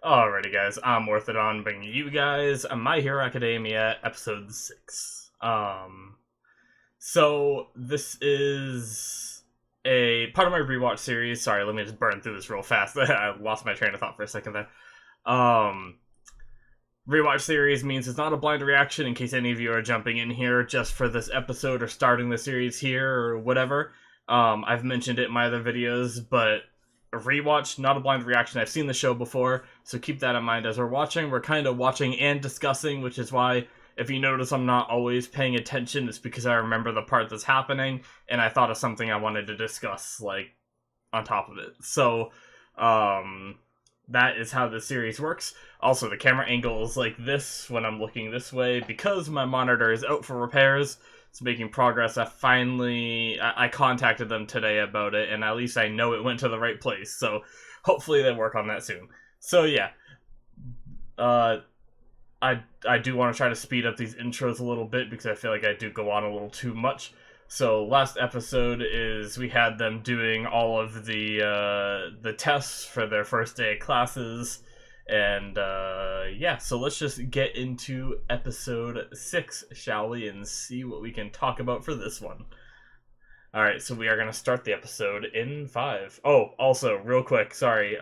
Alrighty, guys, I'm Morthadon, bringing you guys My Hero Academia episode 6. So this is a part of my rewatch series. Sorry, let me just burn through this real fast. I lost my train of thought for a second there. Um, Rewatch series means it's not a blind reaction in case any of you are jumping in here just for this episode or starting the series here or whatever. I've mentioned it in my other videos, but a rewatch, not a blind reaction. I've seen the show before, so keep that in mind as we're watching. We're kind of watching and discussing, which is why if you notice I'm not always paying attention, it's because I remember the part that's happening and I thought of something I wanted to discuss, like, on top of it. So, that is how the series works. Also, the camera angle is like this when I'm looking this way because my monitor is out for repairs. It's making progress. I contacted them today about it, and at least I know it went to the right place. So hopefully they work on that soon. So yeah, uh, I do want to try to speed up these intros a little bit because I feel like I do go on a little too much. So last episode is we had them doing all of the tests for their first day of classes, and yeah. So let's just get into episode 6, shall we, and see what we can talk about for this one. All right, so we are gonna start the episode in 5. Oh, also, real quick, sorry.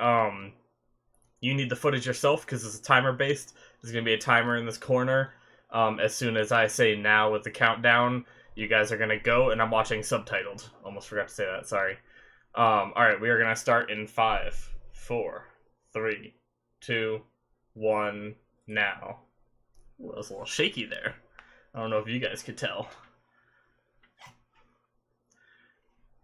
You need the footage yourself because it's timer based. There's gonna be a timer in this corner. As soon as I say now with the countdown, you guys are gonna go, and I'm watching subtitled. Almost forgot to say that. Sorry. All right, we are gonna start in 5, 4, 3, 2, 1. Now. Ooh, that was a little shaky there. I don't know if you guys could tell.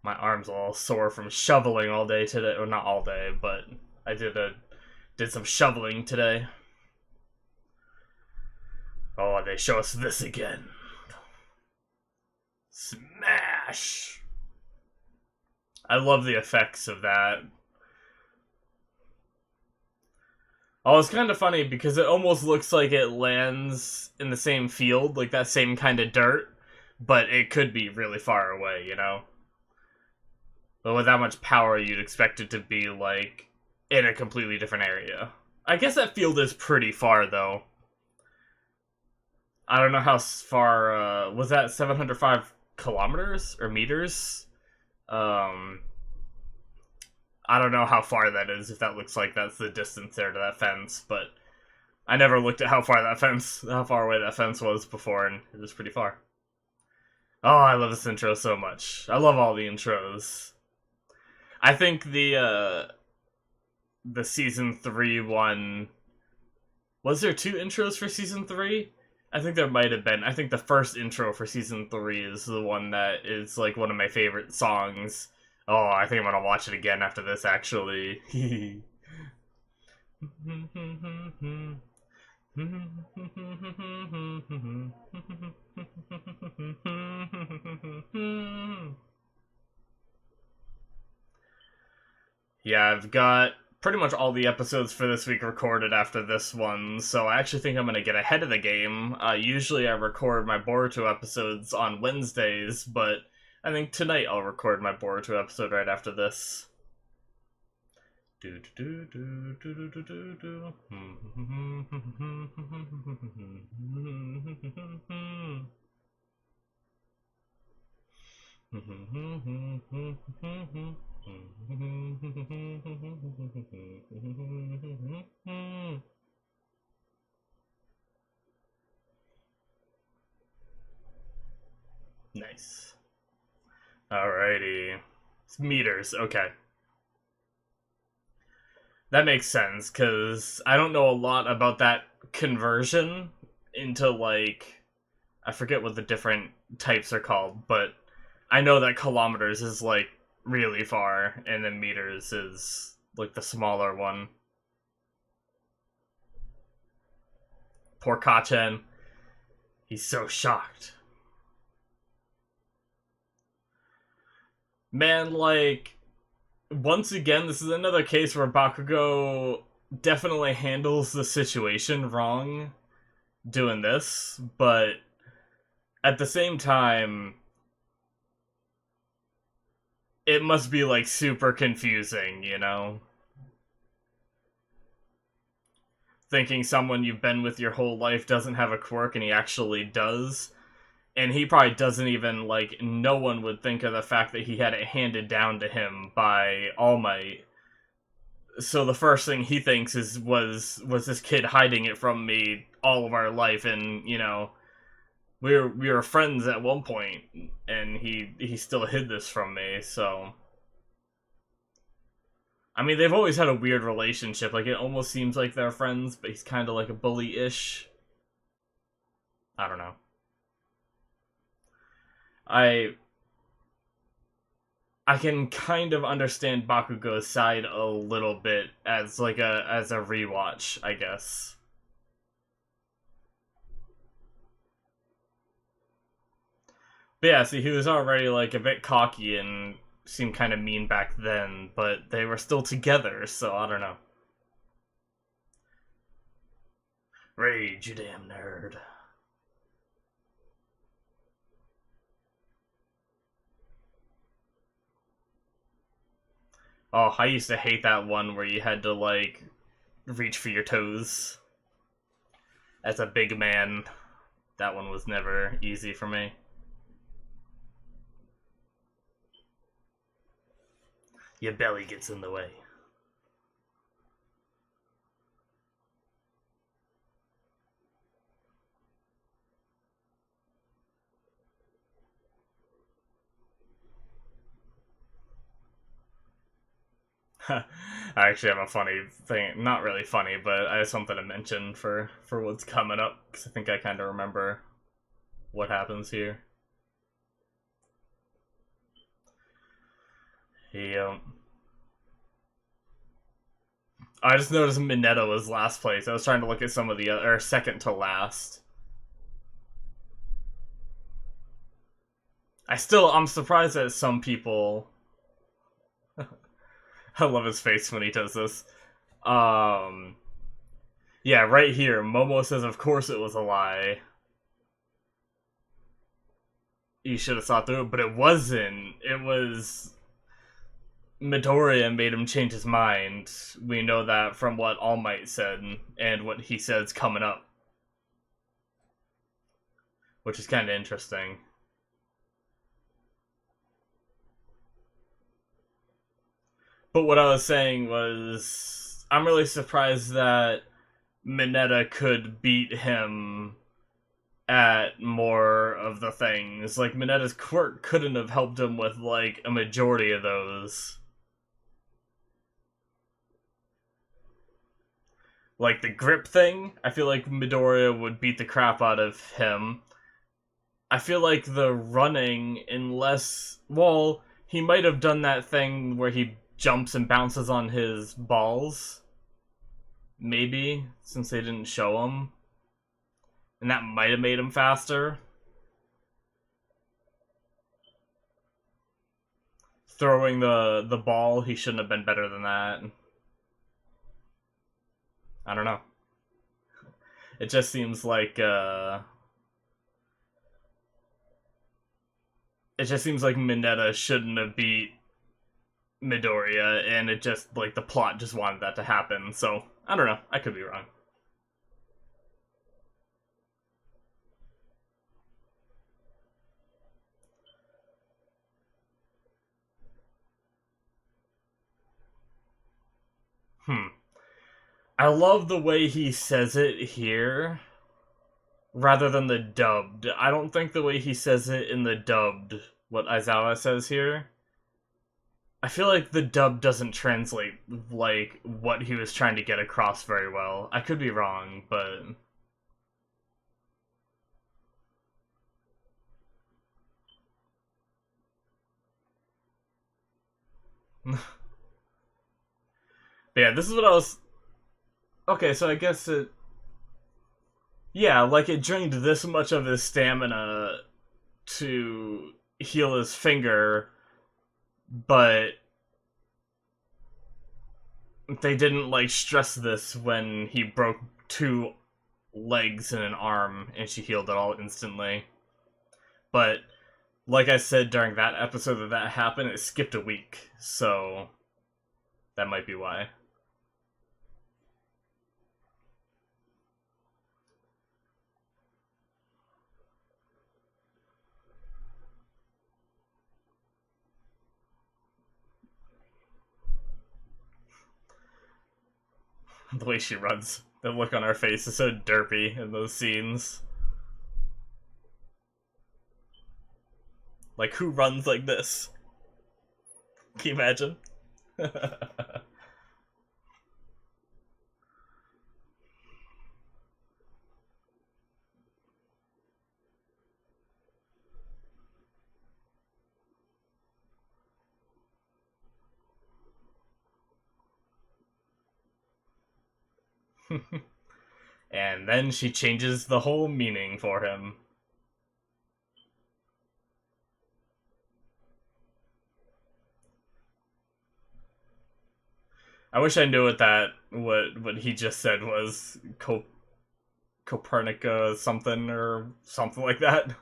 My arm's a little sore from shoveling all day today. Well, not all day, but I did some shoveling today. Oh, they show us this again. Smash! I love the effects of that. Oh, it's kind of funny because it almost looks like it lands in the same field, like that same kind of dirt, but it could be really far away, you know? But with that much power, you'd expect it to be, like, in a completely different area. I guess that field is pretty far, though. I don't know how far, was that 705 kilometers or meters? Um, I don't know how far that is, if that looks like that's the distance there to that fence, but I never looked at how far away that fence was before, and it was pretty far. Oh, I love this intro so much. I love all the intros. I think the season 3 one, was there 2 intros for season 3? I think there might have been. I think the first intro for season 3 is the one that is like one of my favorite songs. Oh, I think I'm gonna watch it again after this, actually. Yeah, I've got pretty much all the episodes for this week recorded after this one, so I actually think I'm going to get ahead of the game. Usually I record my Boruto episodes on Wednesdays, but I think tonight I'll record my Boruto episode right after this. Nice. Alrighty. It's meters, okay. That makes sense, because I don't know a lot about that conversion into, like, I forget what the different types are called, but I know that kilometers is, like, really far, and then meters is, like, the smaller one. Poor Kachen. He's so shocked. Man, like, once again, this is another case where Bakugo definitely handles the situation wrong doing this, but at the same time, it must be, like, super confusing, you know? thinking someone you've been with your whole life doesn't have a quirk, and he actually does. And he probably doesn't even, like, no one would think of the fact that he had it handed down to him by All Might. So the first thing he thinks was this kid hiding it from me all of our life, and, you know, we were friends at one point, and he still hid this from me, so... I mean, they've always had a weird relationship. Like, it almost seems like they're friends, but he's kind of like a bully-ish. I don't know. I can kind of understand Bakugo's side a little bit as like as a rewatch, I guess. But yeah, see, he was already like a bit cocky and seemed kind of mean back then, but they were still together, so I don't know. Rage, you damn nerd. Oh, I used to hate that one where you had to, like, reach for your toes. As a big man, that one was never easy for me. Your belly gets in the way. I actually have a funny thing. Not really funny, but I have something to mention for what's coming up, because I think I kind of remember what happens here. Yeah. I just noticed Mineta was last place. I was trying to look at some of the other, or second to last. I'm surprised that some people... I love his face when he does this. Um, yeah, right here, Momo says, of course it was a lie. You should have thought through it, but it wasn't. It was... Midoriya made him change his mind. We know that from what All Might said, and what he says coming up. Which is kind of interesting. But what I was saying was, I'm really surprised that Mineta could beat him at more of the things. Like, Mineta's quirk couldn't have helped him with, like, a majority of those. Like, the grip thing, I feel like Midoriya would beat the crap out of him. I feel like the running, unless... Well, he might have done that thing where he jumps and bounces on his balls. Maybe, since they didn't show him. And that might have made him faster. Throwing the ball, he shouldn't have been better than that. I don't know. It just seems like, It just seems like Mineta shouldn't have beat Midoriya, and it just, like, the plot just wanted that to happen, so, I don't know, I could be wrong. I love the way he says it here, rather than the dubbed. I don't think the way he says it in the dubbed, what Aizawa says here, I feel like the dub doesn't translate, like, what he was trying to get across very well. I could be wrong, but... But yeah, this is what I was... Okay, so I guess it... Yeah, like, it drained this much of his stamina to heal his finger, but they didn't, like, stress this when he broke 2 legs and an arm, and she healed it all instantly. But, like I said during that episode that happened, it skipped a week, so that might be why. The way she runs, the look on her face is so derpy in those scenes. Like, who runs like this? Can you imagine? And then she changes the whole meaning for him. I wish I knew what he just said was Copernica something or something like that.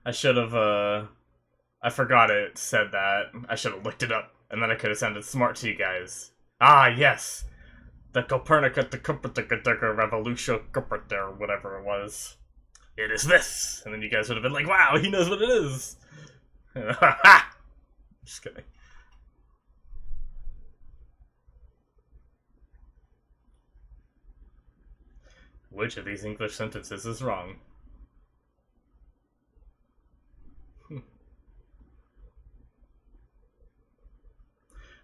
I should have I forgot it said that. I should have looked it up, and then I could have sounded smart to you guys. Ah, yes! The Copernica the Copernica Revolution or whatever it was. It is this! And then you guys would have been like, wow, he knows what it is! Just kidding. Which of these English sentences is wrong?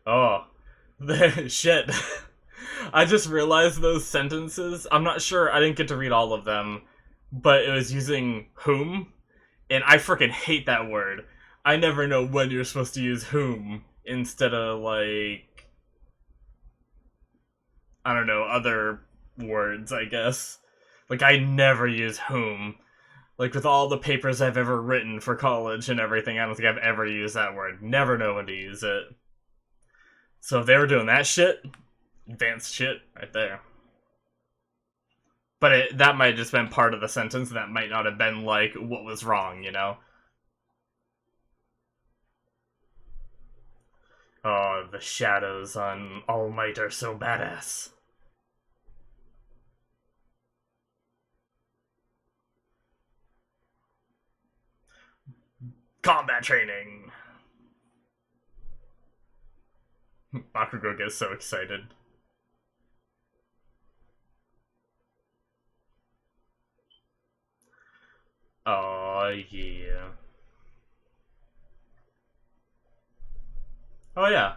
Oh, shit. I just realized those sentences. I'm not sure, I didn't get to read all of them, but it was using whom, and I freaking hate that word. I never know when you're supposed to use whom instead of, like, I don't know, other words, I guess. Like, I never use whom. Like, with all the papers I've ever written for college and everything, I don't think I've ever used that word. Never know when to use it. So if they were doing that shit, advanced shit right there. But that might have just been part of the sentence. That might not have been, like, what was wrong, you know? Oh, the shadows on All Might are so badass. Combat training! Bakugo gets so excited. Oh, yeah. Oh, yeah.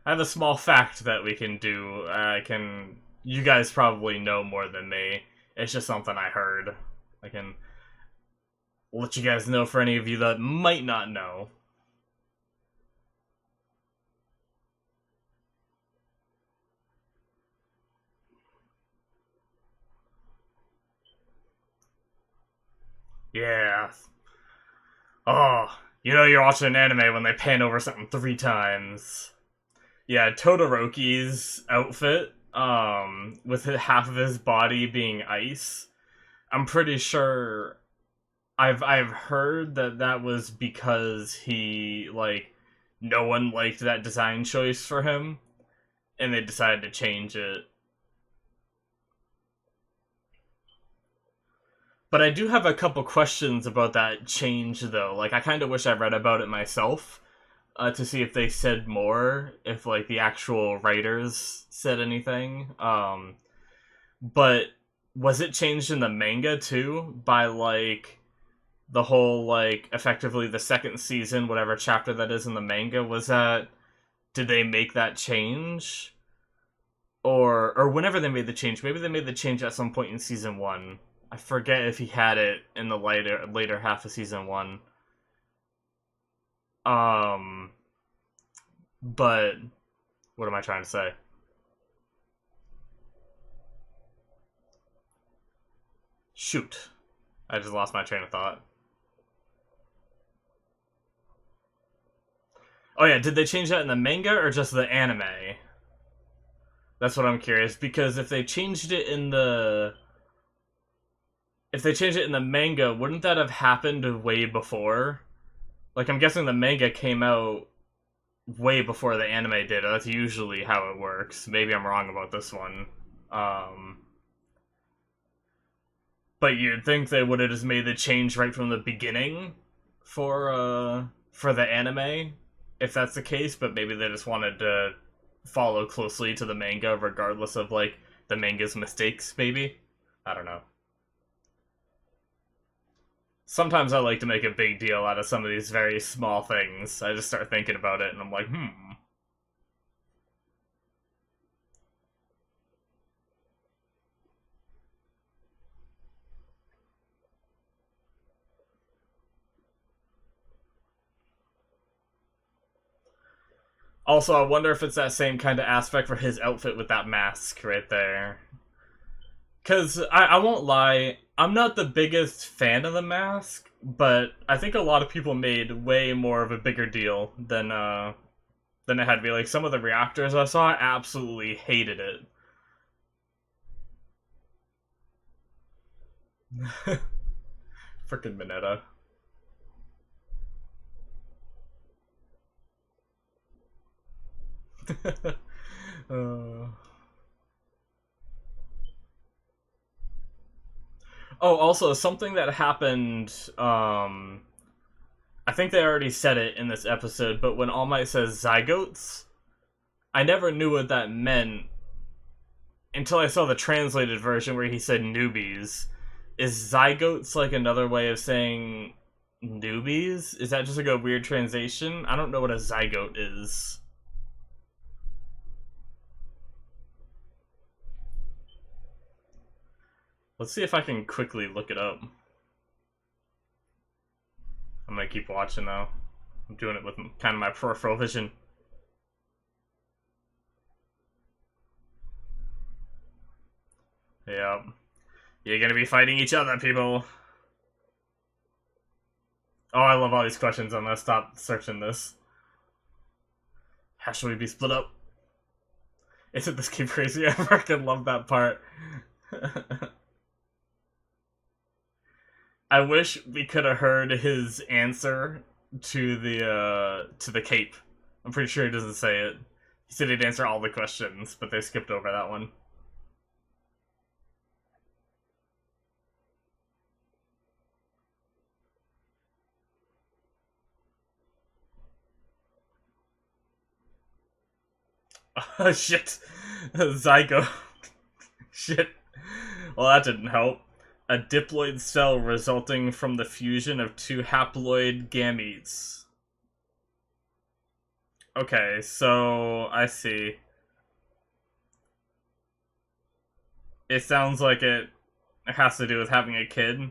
I have a small fact that we can do. You guys probably know more than me. It's just something I heard. I can let you guys know for any of you that might not know. Yeah. Oh, you know you're watching an anime when they pan over something 3 times. Yeah, Todoroki's outfit, with half of his body being ice. I'm pretty sure I've heard that was because he, like, no one liked that design choice for him, and they decided to change it. But I do have a couple questions about that change, though. Like, I kind of wish I read about it myself, to see if they said more, if, like, the actual writers said anything. But was it changed in the manga, too? By, like, the whole, like, effectively the second season, whatever chapter that is in the manga, was that... Did they make that change? Or whenever they made the change. Maybe they made the change at some point in season 1. I forget if he had it in the later half of season 1. But what am I trying to say? Shoot. I just lost my train of thought. Oh yeah, did they change that in the manga or just the anime? That's what I'm curious, because if they changed it in the... If they changed it in the manga, wouldn't that have happened way before? Like, I'm guessing the manga came out way before the anime did. That's usually how it works. Maybe I'm wrong about this one. But you'd think they would have just made the change right from the beginning for the anime, if that's the case, but maybe they just wanted to follow closely to the manga, regardless of like the manga's mistakes. Maybe, I don't know. Sometimes I like to make a big deal out of some of these very small things. I just start thinking about it, and I'm like, hmm. Also, I wonder if it's that same kind of aspect for his outfit with that mask right there. Because I won't lie, I'm not the biggest fan of the mask, but I think a lot of people made way more of a bigger deal than it had to be. Like, some of the reactors I saw absolutely hated it. Freaking Mineta. uh... Oh, also, something that happened, I think they already said it in this episode, but when All Might says zygotes, I never knew what that meant until I saw the translated version where he said newbies. Is zygotes like another way of saying newbies? Is that just like a weird translation? I don't know what a zygote is. Let's see if I can quickly look it up. I'm gonna keep watching though. I'm doing it with kind of my peripheral vision. Yep. You're gonna be fighting each other, people. Oh, I love all these questions. I'm gonna stop searching this. How should we be split up? Isn't this game crazy? I freaking love that part. I wish we could have heard his answer to the cape. I'm pretty sure he doesn't say it. He said he'd answer all the questions, but they skipped over that one. Oh, shit. Zygo. Shit. Well, that didn't help. A diploid cell resulting from the fusion of two haploid gametes. Okay, so I see. It sounds like it has to do with having a kid.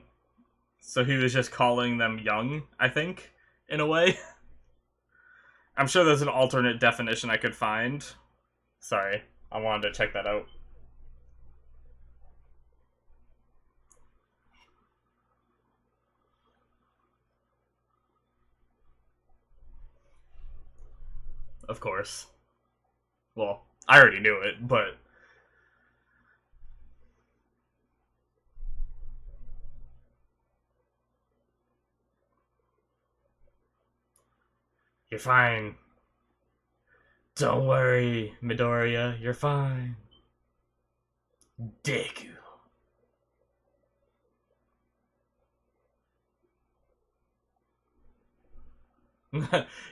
So he was just calling them young, I think, in a way. I'm sure there's an alternate definition I could find. Sorry, I wanted to check that out. Of course. Well, I already knew it, but... You're fine. Don't worry, Midoriya, you're fine. Deku.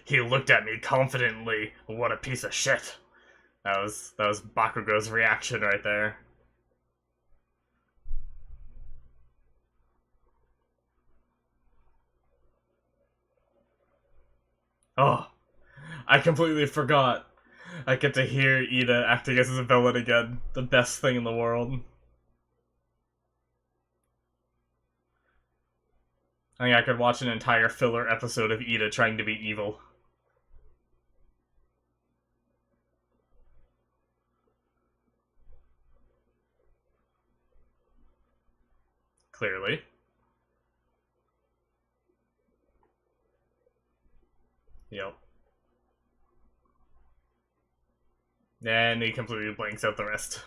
He looked at me confidently. What a piece of shit. That was Bakugo's reaction right there. Oh, I completely forgot. I get to hear Ida acting as a villain again. The best thing in the world. I think I could watch an entire filler episode of Ida trying to be evil. Clearly. Yep. And he completely blanks out the rest.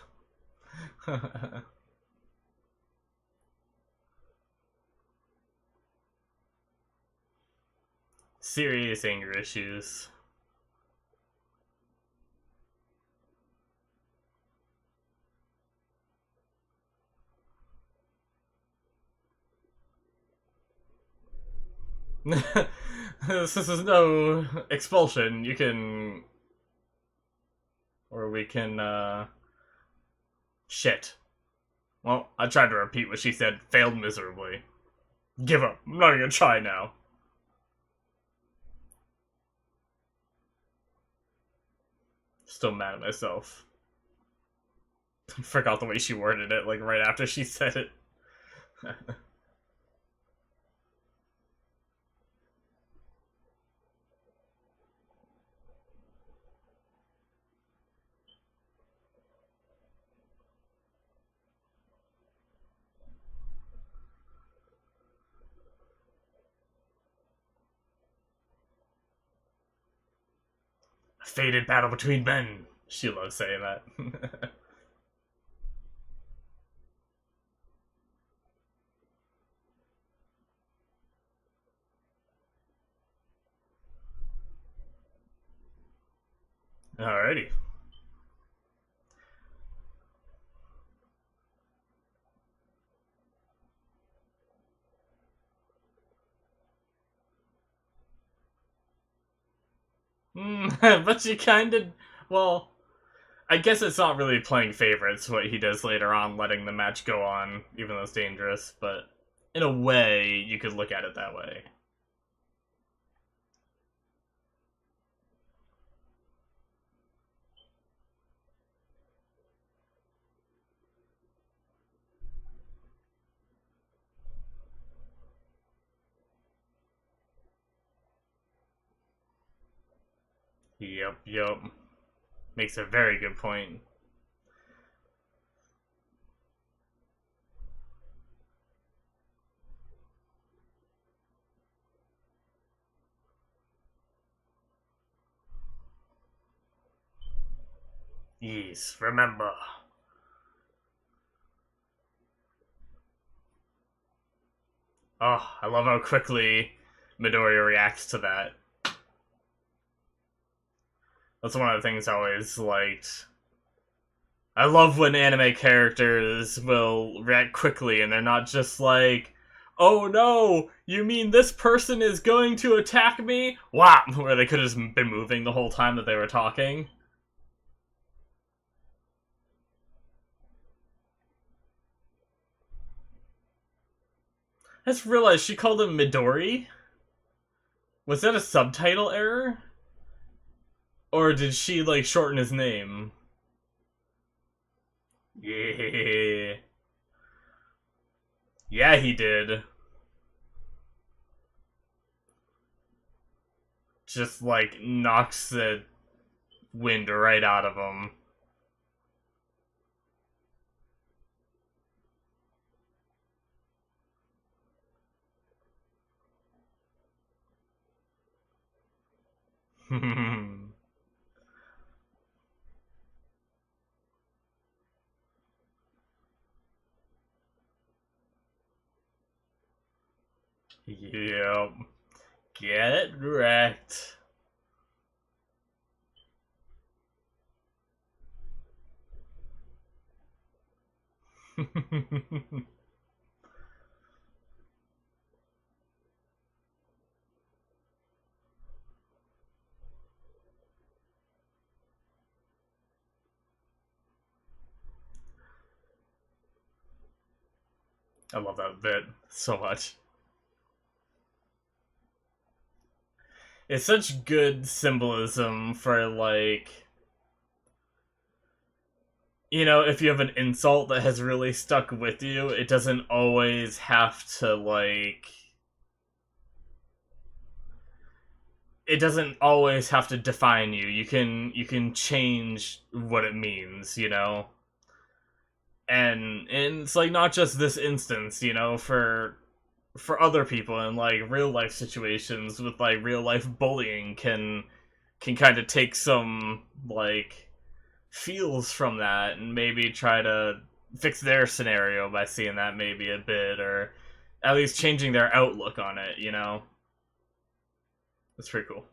Serious anger issues. This is no expulsion. You can Or we can, shit. Well, I tried to repeat what she said, failed miserably. Give up. I'm not even gonna try now. Still mad at myself. Forgot the way she worded it, like, right after she said it. A fated battle between men. She loves saying that. Alrighty. But you kind of, well, I guess it's not really playing favorites what he does later on, letting the match go on, even though it's dangerous. But in a way, you could look at it that way. Yep. Makes a very good point. Yes, remember. Oh, I love how quickly Midoriya reacts to that. That's one of the things I always liked. I love when anime characters will react quickly and they're not just like, oh no, you mean this person is going to attack me? Wow, where they could have just been moving the whole time that they were talking. I just realized she called him Midori. Was that a subtitle error? Or did she, like, shorten his name? Yeah. Yeah, he did. Just, like, knocks the wind right out of him. Yep. Get wrecked. I love that bit so much. It's such good symbolism for, like, you know, if you have an insult that has really stuck with you, it doesn't always have to, like, it doesn't always have to define you. You can change what it means, you know? And it's like not just this instance, you know, for other people in like real life situations with like real life bullying can kind of take some like feels from that and maybe try to fix their scenario by seeing that maybe a bit or at least changing their outlook on it, you know. That's pretty cool.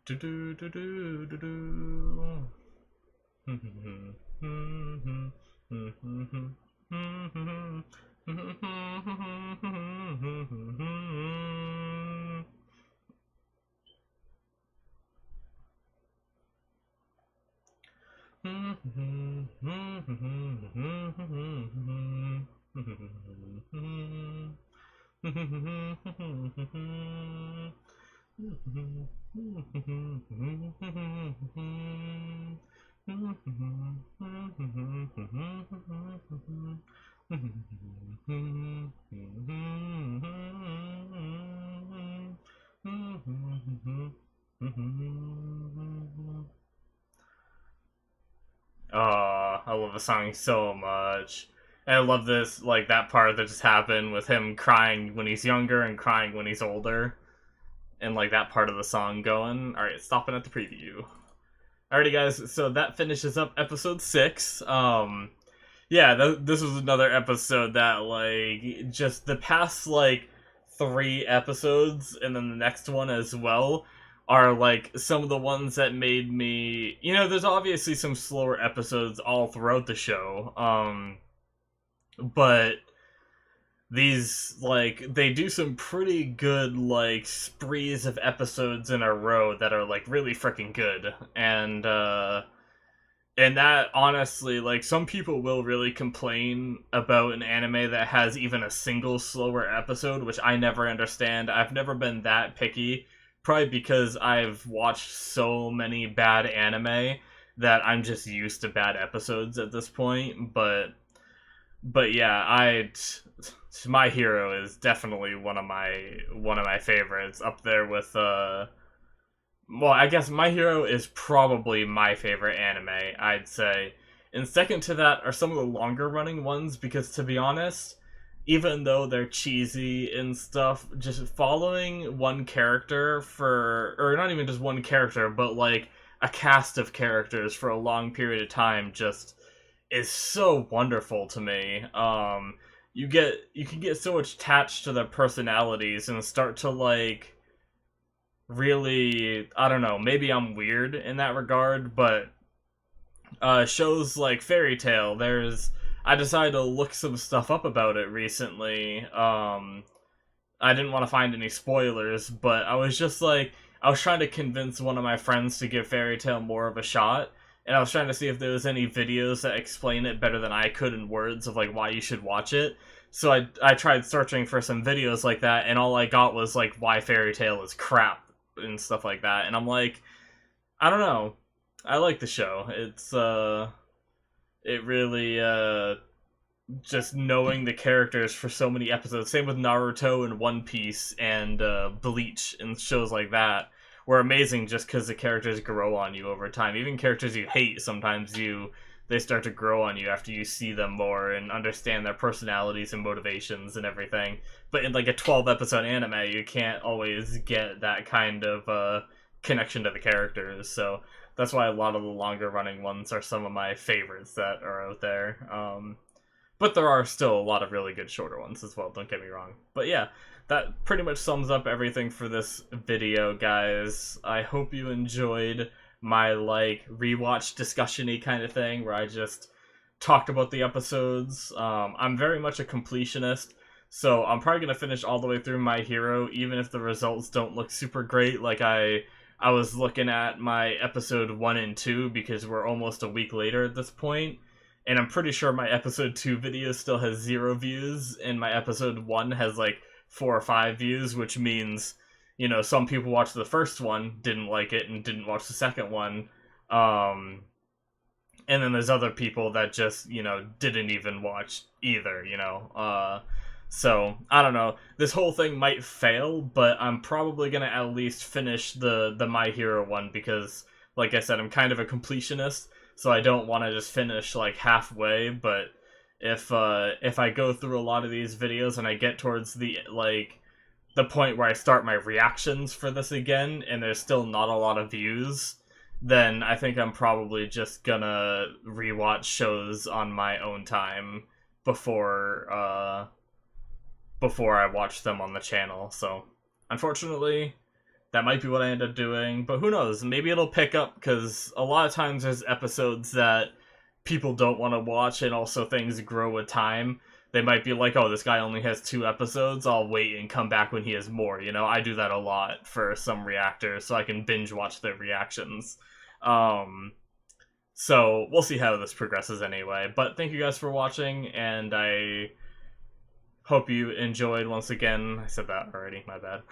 Do do do do do do. I love the song so much. And I love this, like, that part that just happened with him crying when he's younger and crying when he's older. And, like, that part of the song going. Alright, stopping at the preview. Alrighty, guys, so that finishes up episode 6. Yeah, this was another episode that, like, just the past, like, 3 episodes, and then the next one as well, are, like, some of the ones that made me... You know, there's obviously some slower episodes all throughout the show, but these, like, they do some pretty good, like, sprees of episodes in a row that are, like, really freaking good, and that, honestly, like, some people will really complain about an anime that has even a single slower episode, which I never understand. I've never been that picky, probably because I've watched so many bad anime that I'm just used to bad episodes at this point, but yeah, My Hero is definitely one of my favorites, up there with well, I guess My Hero is probably my favorite anime, I'd say. And second to that are some of the longer running ones, because to be honest, even though they're cheesy and stuff, just following one character or not even just one character, but like a cast of characters for a long period of time just is so wonderful to me. You can get so attached to their personalities and start to, like, really, I don't know, maybe I'm weird in that regard, but shows like Fairy Tail, I decided to look some stuff up about it recently. I didn't want to find any spoilers, but I was just like, I was trying to convince one of my friends to give Fairy Tail more of a shot, and I was trying to see if there was any videos that explain it better than I could in words of, like, why you should watch it. So I tried searching for some videos like that, and all I got was, like, why Fairy Tail is crap and stuff like that, and I'm like, I don't know, I like the show. It really, just knowing the characters for so many episodes, same with Naruto and One Piece and Bleach and shows like that, were amazing just because the characters grow on you over time. Even characters you hate, sometimes they start to grow on you after you see them more and understand their personalities and motivations and everything. But in, like, a 12-episode anime, you can't always get that kind of connection to the characters, so that's why a lot of the longer running ones are some of my favorites that are out there. But there are still a lot of really good shorter ones as well, don't get me wrong. But yeah, that pretty much sums up everything for this video, guys. I hope you enjoyed my, like, rewatch discussion-y kind of thing, where I just talked about the episodes. I'm very much a completionist, so I'm probably going to finish all the way through My Hero, even if the results don't look super great. Like, I was looking at my episode 1 and 2, because we're almost a week later at this point, and I'm pretty sure my episode 2 video still has 0 views, and my episode 1 has, like, 4 or 5 views, which means, you know, some people watched the first one, didn't like it, and didn't watch the second one, and then there's other people that just, you know, didn't even watch either, you know, so, I don't know, this whole thing might fail, but I'm probably gonna at least finish the My Hero one, because, like I said, I'm kind of a completionist, so I don't want to just finish, like, halfway, but if I go through a lot of these videos and I get towards the point where I start my reactions for this again, and there's still not a lot of views, then I think I'm probably just gonna rewatch shows on my own time before I watch them on the channel. So, unfortunately, that might be what I end up doing, but who knows, maybe it'll pick up, because a lot of times there's episodes that people don't want to watch, and also things grow with time. They might be like, oh, this guy only has 2 episodes, I'll wait and come back when he has more, you know? I do that a lot for some reactors, so I can binge watch their reactions. So we'll see how this progresses anyway. But thank you guys for watching, and I hope you enjoyed. Once again, I said that already, my bad.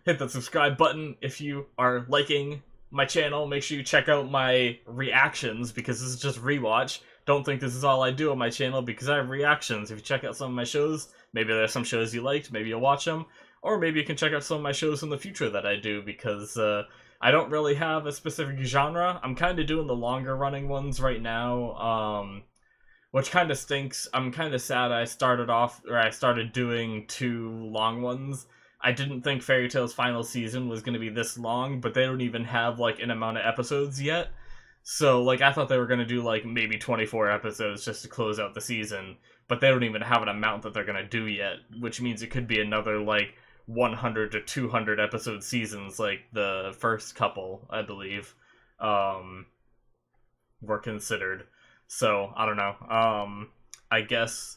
Hit that subscribe button if you are liking my channel. Make sure you check out my reactions, because this is just rewatch. Don't think this is all I do on my channel, because I have reactions. If you check out some of my shows, maybe there's some shows you liked, maybe you'll watch them, or maybe you can check out some of my shows in the future that I do, because I don't really have a specific genre. I'm kind of doing the longer running ones right now, which kind of stinks. I'm kind of sad I started doing 2 long ones. I didn't think Fairy Tail's final season was going to be this long, but they don't even have, like, an amount of episodes yet. So, like, I thought they were going to do, like, maybe 24 episodes just to close out the season, but they don't even have an amount that they're going to do yet, which means it could be another, like, 100 to 200 episode seasons, like the first couple, I believe, were considered. So, I don't know. I guess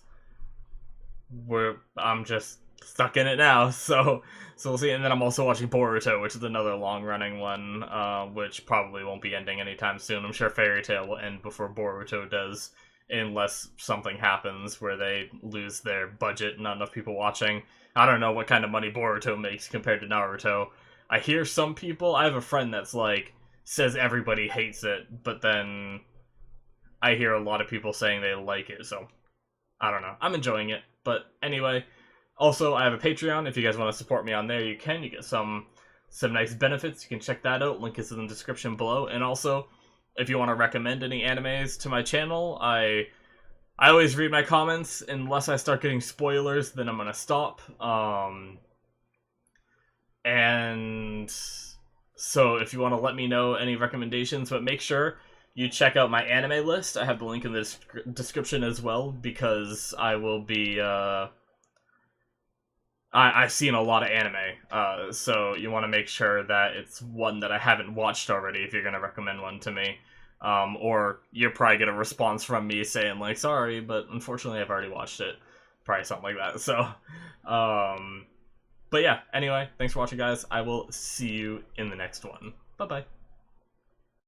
I'm just stuck in it now, so we'll see. And then I'm also watching Boruto, which is another long-running one, which probably won't be ending anytime soon. I'm sure Fairy Tail will end before Boruto does, unless something happens where they lose their budget and not enough people watching. I don't know what kind of money Boruto makes compared to Naruto. I hear some people, I have a friend that's like, says everybody hates it, but then I hear a lot of people saying they like it, so I don't know. I'm enjoying it, but anyway. Also, I have a Patreon. If you guys want to support me on there, you can. You get some nice benefits. You can check that out. Link is in the description below. And also, if you want to recommend any animes to my channel, I always read my comments. Unless I start getting spoilers, then I'm going to stop. And so if you want to let me know any recommendations, but make sure you check out my anime list. I have the link in the description as well, because I will be... I've seen a lot of anime, so you want to make sure that it's one that I haven't watched already if you're going to recommend one to me. Or you'll probably get a response from me saying, like, sorry, but unfortunately I've already watched it. Probably something like that, so... but yeah, anyway, thanks for watching, guys. I will see you in the next one. Bye-bye.